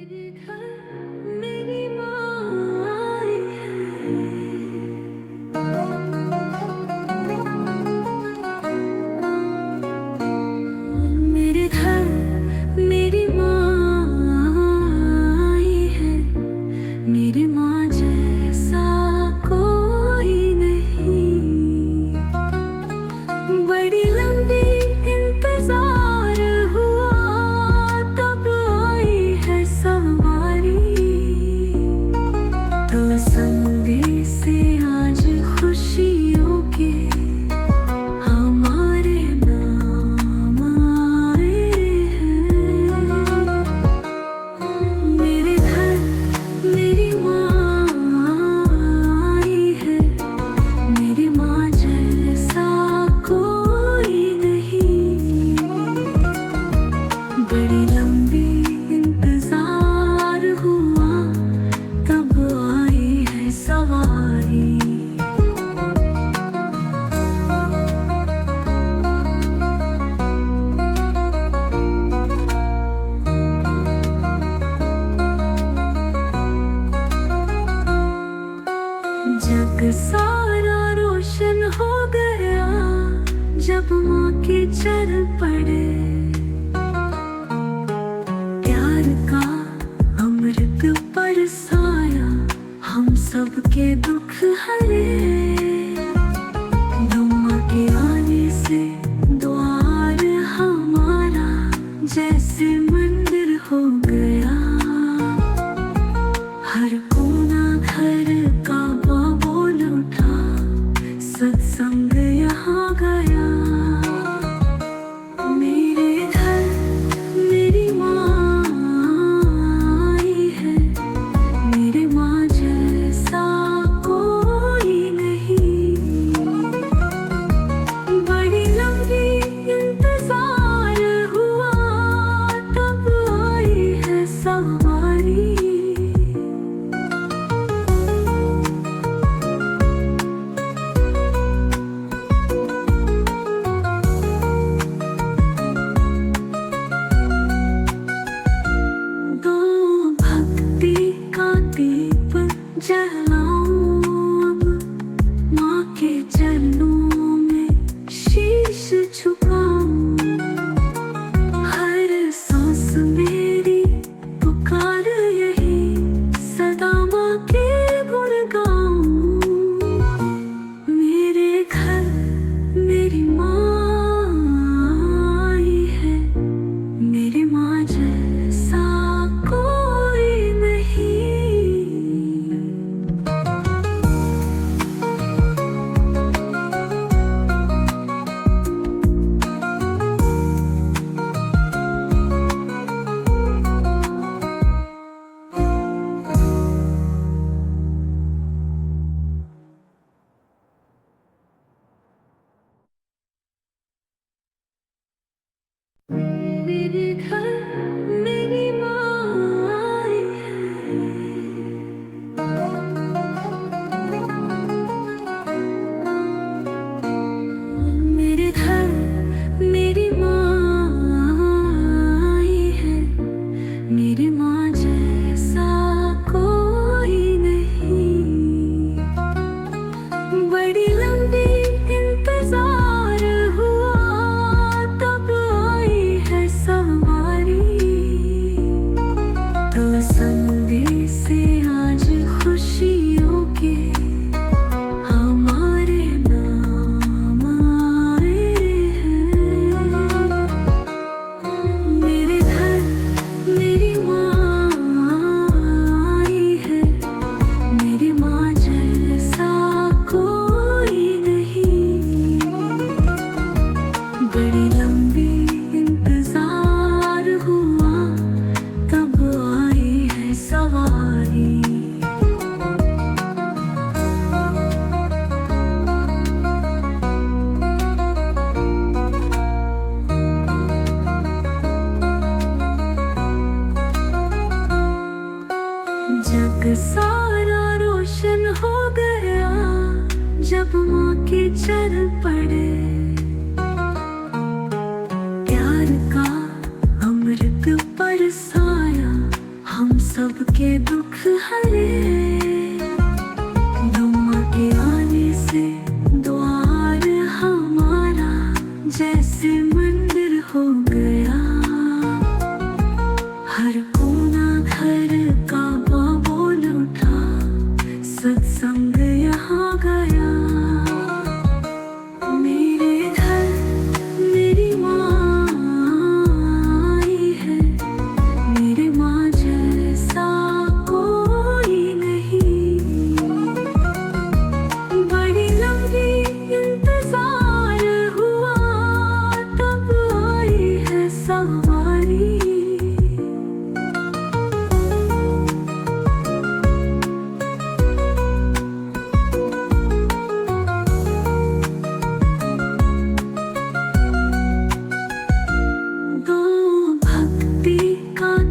मेरे घर मेरी माँ आई है। मेरे घर मेरी माँ आई है। मेरी माँ जैसा कोई नहीं। बड़ी लंबी इंतजार हुआ, तब आई है सवारी। तो संदेश से आज खुशियों के हमारे नाम आए हैं। मेरे घर मेरी माँ आई है। मेरी माँ जैसा कोई नहीं। बड़ी लंबी इंतजार हुआ, तब आई है सवारी। जग सारा रोशन हो गया, जब माँ के चरण पड़े। प्यार का अमृत बरसाया, हम सबके दुख हरे। माँ के आने से द्वार हमारा जैसे मंदिर हो गया। हर कोना घर का बोल उठा, सत्संग यहाँ गया। मेरे घर मेरी माँ आई है। मेरी माँ जैसा कोई नहीं। बड़ी लंबी इंतजार हुआ, तब आई है सवारी। दो भक्ति का दीप जलाऊं अब, माँ के चरणों में शीश झुकाऊं। हर सांस मेरी पुकार यही, सदा माँ के गुण गाऊं। मेरे घर मेरी माँ आई है। मेरी माँ जैसा कोई नहीं। मेरे घर मेरी माँ आई है। मेरे घर मेरी माँ आई है। मेरी माँ जैसा कोई नहीं। बड़ी लंबी इंतजार हुआ, तब आई है सवारी। तो संदेश से आज खुशियों के हमारे नाम आए हैं। मेरे घर मेरी माँ आई है। मेरी माँ जैसा कोई नहीं। बड़ी लंबी इंतजार हुआ, तब आई है सवारी। जग सारा रोशन हो गया, जब माँ के चरण पड़े। प्यार का अमृत बरसाया, हम सबके दुख हरे। दुआ के आने से द्वार हमारा जैसे मंदिर हो गया। हर कोना घर का बोल उठा, सत्संग यहाँ गया। मेरे घर मेरी माँ आई है, मेरे माँ जैसा कोई नहीं। बड़ी लंबी इंतजार हुआ, तब आई है सवारी।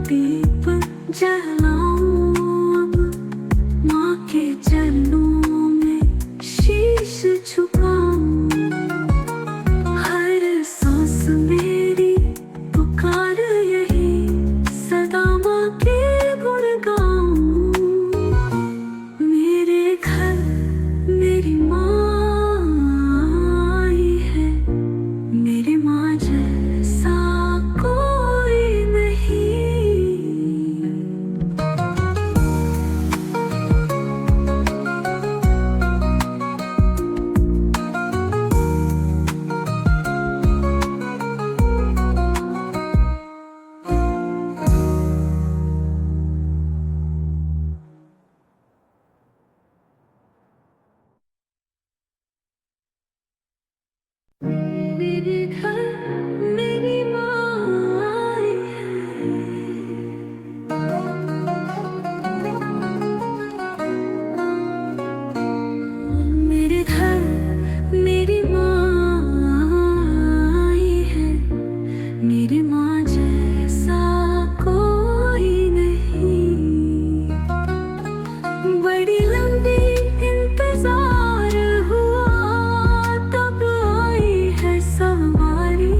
दीप जलाऊं अब, माँ के चरणों में शीश झुकाऊं। हर सांस मेरी पुकार यही, सदा माँ के गुण गाऊं। मेरे घर मेरी माँ आई है, मेरी माँ जैसा कोई नहीं। मेरे घर मेरी माँ आई है। मेरे घर मेरी माँ आई है, मेरी माँ जैसा कोई नहीं। बड़ी लंबी इंतजार हुआ, तब आई है सवारी।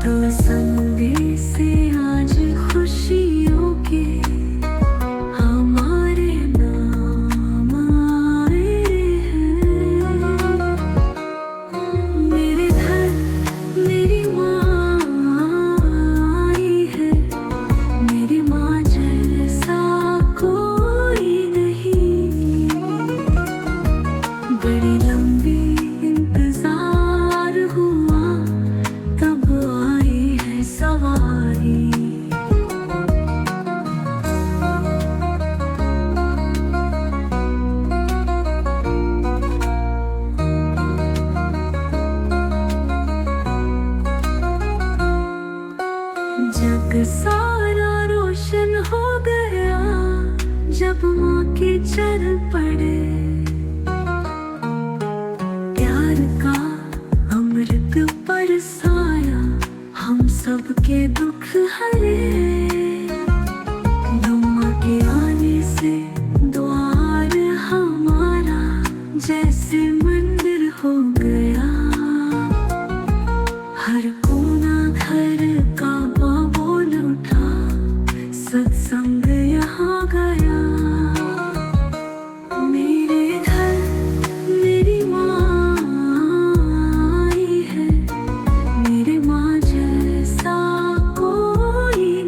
तो संदेश से आज खुशियों के हमारे नाम आए हैं। मेरे घर मेरी माँ आई है, मेरी माँ जैसा कोई नहीं। बड़ी लंबी इंतजार हुआ, तब आई है सवारी। जग सारा रोशन हो गया, जब माँ के चरण पड़े। प्यार का अमृत बरसाया, हम सबके दुख हरे। दुआ के आने से द्वार हमारा जैसे मंदिर हो गया। हर कोना घर का बोल उठा, सत्संग यहाँ गया। मेरे घर मेरी माँ आई है, मेरे माँ जैसा कोई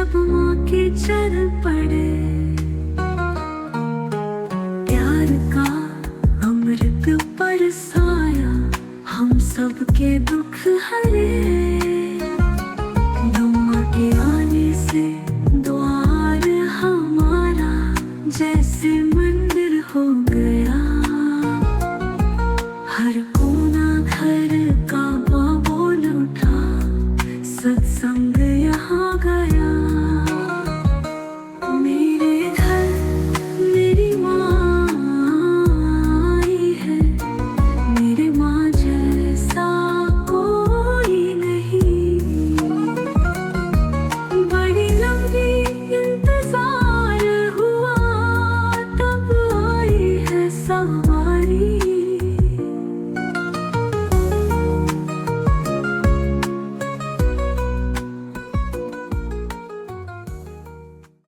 जब माँ के चरण पड़े, प्यार का अमृत बरसाया, हम सबके दुख हरे। माँ के आने से द्वार हमारा जैसे मंदिर हो गया, हर कोना घर का बोल उठा, सत्संग यहाँ गया। मेरे घर मेरी माँ आई है, मेरे माँ जैसा कोई नहीं। बड़ी लंबी इंतजार हुआ, तब आई है समा।